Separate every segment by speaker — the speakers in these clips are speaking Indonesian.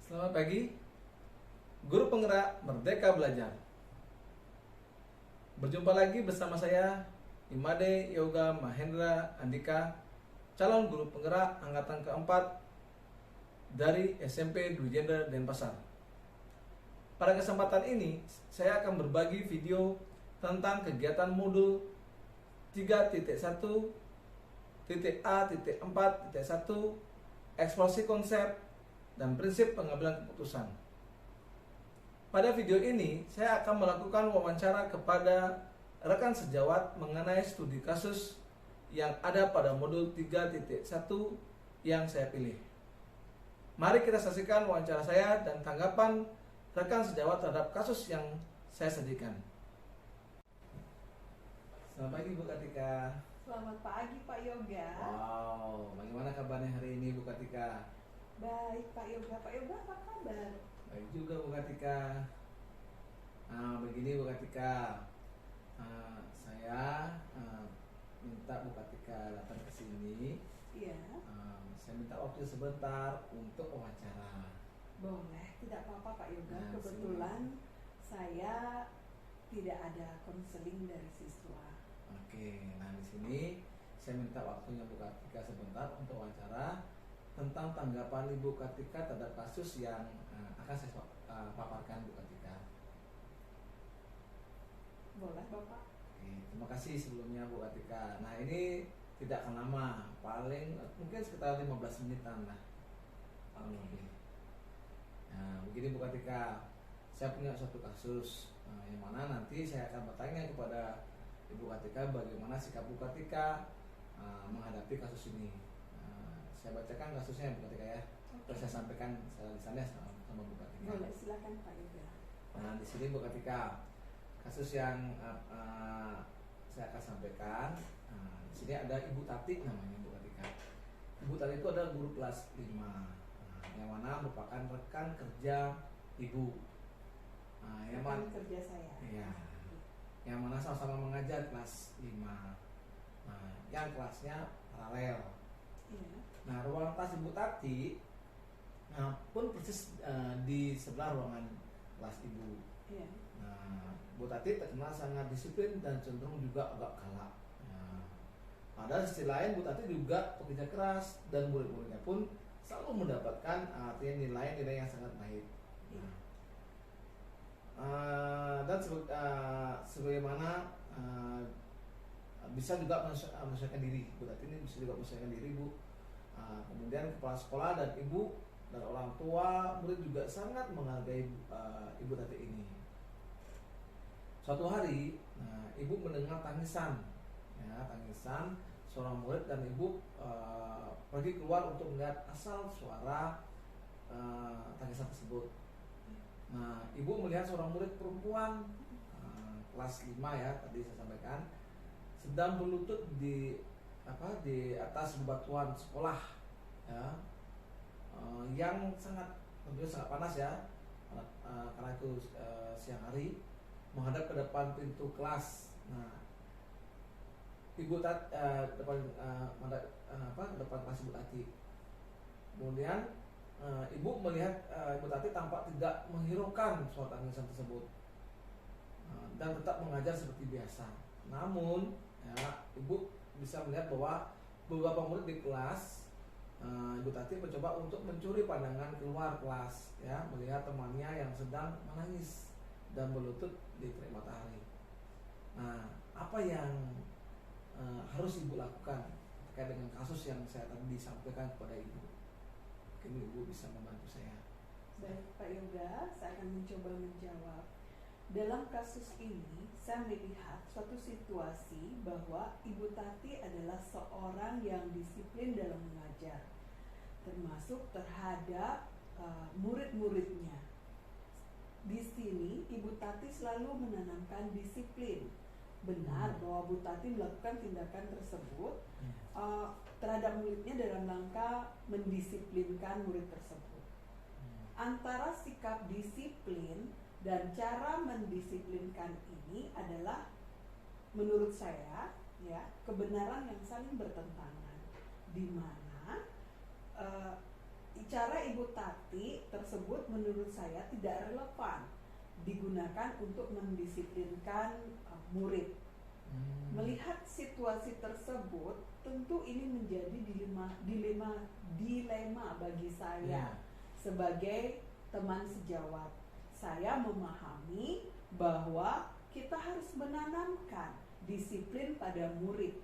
Speaker 1: Selamat pagi, Guru Penggerak Merdeka Belajar. Berjumpa lagi bersama saya, Imade Yoga Mahendra Andika, calon guru penggerak angkatan keempat dari SMP Dwi Jender Denpasar. Pada kesempatan ini, saya akan berbagi video tentang kegiatan modul 3.1.A.4.1 eksplorasi konsep dan prinsip pengambilan keputusan. Pada video ini, saya akan melakukan wawancara kepada rekan sejawat mengenai studi kasus yang ada pada modul 3.1 yang saya pilih. Mari kita saksikan wawancara saya dan tanggapan rekan sejawat terhadap kasus yang saya sajikan. Selamat pagi Bu Kartika.
Speaker 2: Selamat pagi Pak Yoga.
Speaker 1: Wow, bagaimana kabarnya hari ini Bu Kartika?
Speaker 2: Baik Pak Yoga. Pak Yoga apa kabar?
Speaker 1: Baik juga Bu Kartika. Begini Bu Kartika, saya minta Bu Kartika datang ke sini.
Speaker 2: Iya.
Speaker 1: Saya minta waktu sebentar untuk wawancara.
Speaker 2: Boleh, tidak apa-apa Pak Yoga.
Speaker 1: Nah,
Speaker 2: Kebetulan saya tidak ada konseling dari siswa.
Speaker 1: Oke, nah di sini saya minta waktunya Bu Kartika sebentar untuk wawancara tentang tanggapan Ibu Kartika terhadap kasus yang akan saya paparkan Bu Kartika.
Speaker 2: Boleh Bapak?
Speaker 1: Oke, terima kasih sebelumnya Bu Kartika. Nah ini tidak akan lama, paling mungkin sekitar 15 menitan lah.
Speaker 2: Oke.
Speaker 1: Nah begini Bu Kartika, saya punya suatu kasus yang mana nanti saya akan bertanya kepada Ibu Kartika bagaimana sikap Bu Kartika menghadapi kasus ini. Saya bacakan kasusnya Bu Kartika ya. Terus saya sampaikan secara lisannya sama Bu Kartika.
Speaker 2: Boleh, silakan Pak Yoga.
Speaker 1: Nah di sini Bu Kartika, kasus yang saya akan sampaikan. Di sini ada Ibu Tati namanya Bu Kartika. Ibu Tati itu adalah guru kelas 5, yang mana merupakan rekan kerja Ibu. Yang mana
Speaker 2: kerja saya.
Speaker 1: Iya. Yang mana sama-sama mengajar kelas 5. Yang kelasnya paralel.
Speaker 2: Iya.
Speaker 1: Nah, ruangan kelas Ibu Tati pun persis di sebelah ruangan kelas Ibu.
Speaker 2: Iya.
Speaker 1: Nah, Bu Tati terkenal sangat disiplin dan cenderung juga agak galak. Padahal di sisi lain Bu Tati juga pekerja keras dan murid-muridnya pun selalu mendapatkan artinya nilai-nilai yang sangat baik. Dan sebagaimana bisa juga menyesuaikan diri, Bu Tati ini bisa juga menyesuaikan diri Bu. Kemudian kepala sekolah dan ibu dan orang tua murid juga sangat menghargai Ibu Tati ini. Suatu hari, ibu mendengar tangisan seorang murid dan ibu pergi keluar untuk melihat asal suara tangisan tersebut. Nah, ibu melihat seorang murid perempuan kelas 5 ya, tadi saya sampaikan, sedang berlutut di atas bebatuan sekolah ya, yang sangat panas ya, karena itu siang hari, menghadap ke depan pintu kelas. Nah, ibu depan kelas Ibu Tati. Kemudian ibu melihat Ibu Tati tampak tidak menghiraukan suara tangisan tersebut dan tetap mengajar seperti biasa. Namun ya, ibu bisa melihat bahwa beberapa murid di kelas, Ibu Tati mencoba untuk mencuri pandangan keluar kelas ya, melihat temannya yang sedang menangis dan berlutut di terik matahari. Nah, apa yang harus ibu lakukan terkait dengan kasus yang saya tadi sampaikan kepada ibu? Mungkin ibu bisa membantu saya.
Speaker 2: Baik Pak Yoga, saya akan mencoba menjawab. Dalam kasus ini, saya melihat suatu situasi bahwa Ibu Tati adalah seorang yang disiplin dalam mengajar, termasuk terhadap murid-muridnya. Di sini, Ibu Tati selalu menanamkan disiplin. Benar bahwa Bu Tati melakukan tindakan tersebut terhadap muridnya dalam rangka mendisiplinkan murid tersebut. Antara sikap disiplin dan cara mendisiplinkan ini adalah menurut saya ya kebenaran yang saling bertentangan, di mana cara Ibu Tati tersebut menurut saya tidak relevan digunakan untuk mendisiplinkan murid. Melihat situasi tersebut, tentu ini menjadi dilema bagi saya sebagai teman sejawat. Saya memahami bahwa kita harus menanamkan disiplin pada murid.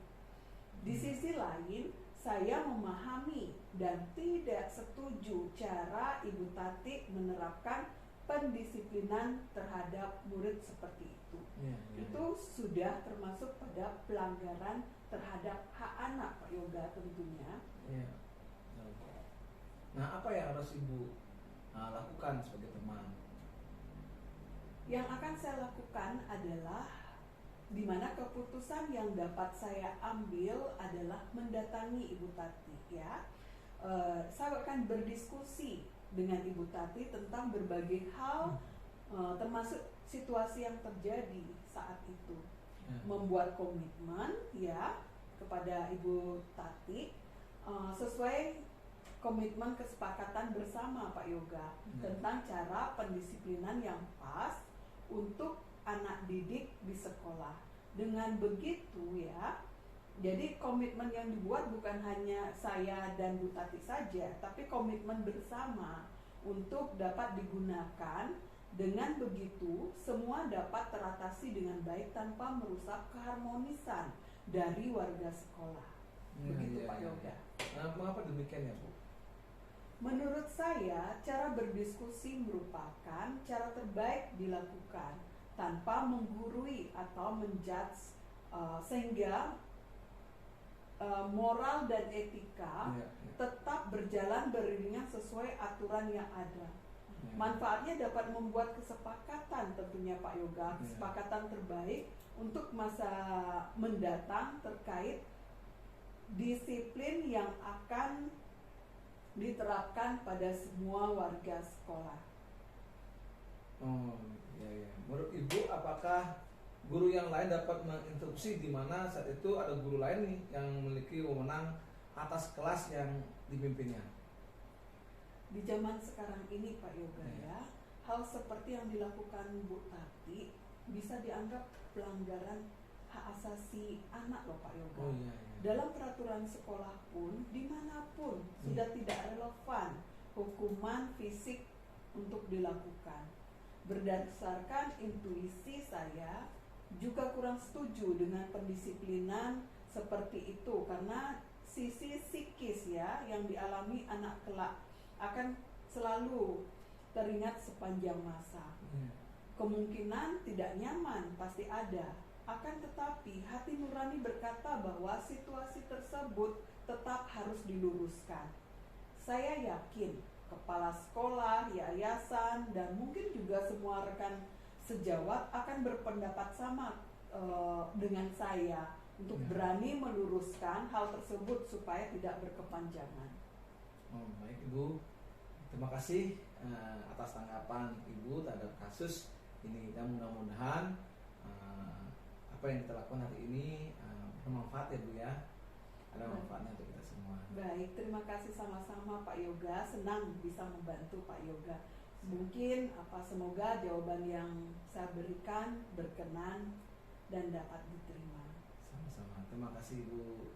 Speaker 2: Di sisi lain, saya memahami dan tidak setuju cara Ibu Tati menerapkan pendisiplinan terhadap murid seperti itu. Itu sudah termasuk pada pelanggaran terhadap hak anak, Pak Yoga, tentunya.
Speaker 1: Nah, apa yang harus Ibu lakukan sebagai teman?
Speaker 2: Yang akan saya lakukan adalah di mana keputusan yang dapat saya ambil adalah mendatangi Ibu Tati, ya. Saya akan berdiskusi dengan Ibu Tati tentang berbagai hal, termasuk situasi yang terjadi saat itu. Membuat komitmen, ya, kepada Ibu Tati sesuai komitmen kesepakatan bersama, Pak Yoga, tentang cara pendisiplinan yang pas untuk anak didik di sekolah. Dengan begitu, ya, jadi komitmen yang dibuat bukan hanya saya dan Bu Tati saja, tapi komitmen bersama untuk dapat digunakan. Dengan begitu, semua dapat teratasi dengan baik tanpa merusak keharmonisan dari warga sekolah. Begitu, Pak Yoga.
Speaker 1: Mengapa demikian ya, Bu?
Speaker 2: Menurut saya, cara berdiskusi merupakan cara terbaik dilakukan tanpa menggurui atau menjudge, sehingga moral dan etika tetap berjalan beriringan sesuai aturan yang ada. Manfaatnya dapat membuat kesepakatan tentunya, Pak Yoga, kesepakatan terbaik untuk masa mendatang terkait disiplin yang akan diterapkan pada semua warga sekolah.
Speaker 1: Menurut Ibu, apakah guru yang lain dapat menginstruksi di mana saat itu ada guru lain nih yang memiliki wewenang atas kelas yang dipimpinnya?
Speaker 2: Di zaman sekarang ini, Pak Yoga, ya, hal seperti yang dilakukan Bu Tati bisa dianggap pelanggaran hak asasi anak loh, Pak Yoga. Dalam peraturan sekolah pun, dimanapun sudah tidak relevan hukuman fisik untuk dilakukan. Berdasarkan intuisi saya, juga kurang setuju dengan pendisiplinan seperti itu, karena sisi psikis, ya, yang dialami anak kelak akan selalu teringat sepanjang masa. Kemungkinan tidak nyaman pasti ada, akan tetapi hati nurani berkata bahwa situasi tersebut tetap harus diluruskan. Saya yakin kepala sekolah, yayasan, dan mungkin juga semua rekan sejawat akan berpendapat sama dengan saya untuk berani meluruskan hal tersebut supaya tidak berkepanjangan.
Speaker 1: Baik, Ibu, terima kasih atas tanggapan Ibu terhadap kasus ini, dan mudah-mudahan apa yang kita lakukan hari ini bermanfaat ya, Bu, ya. Ada manfaatnya untuk kita semua.
Speaker 2: Baik, terima kasih sama-sama, Pak Yoga. Senang bisa membantu, Pak Yoga. Mungkin semoga jawaban yang saya berikan berkenan dan dapat diterima.
Speaker 1: Sama-sama. Terima kasih, Bu.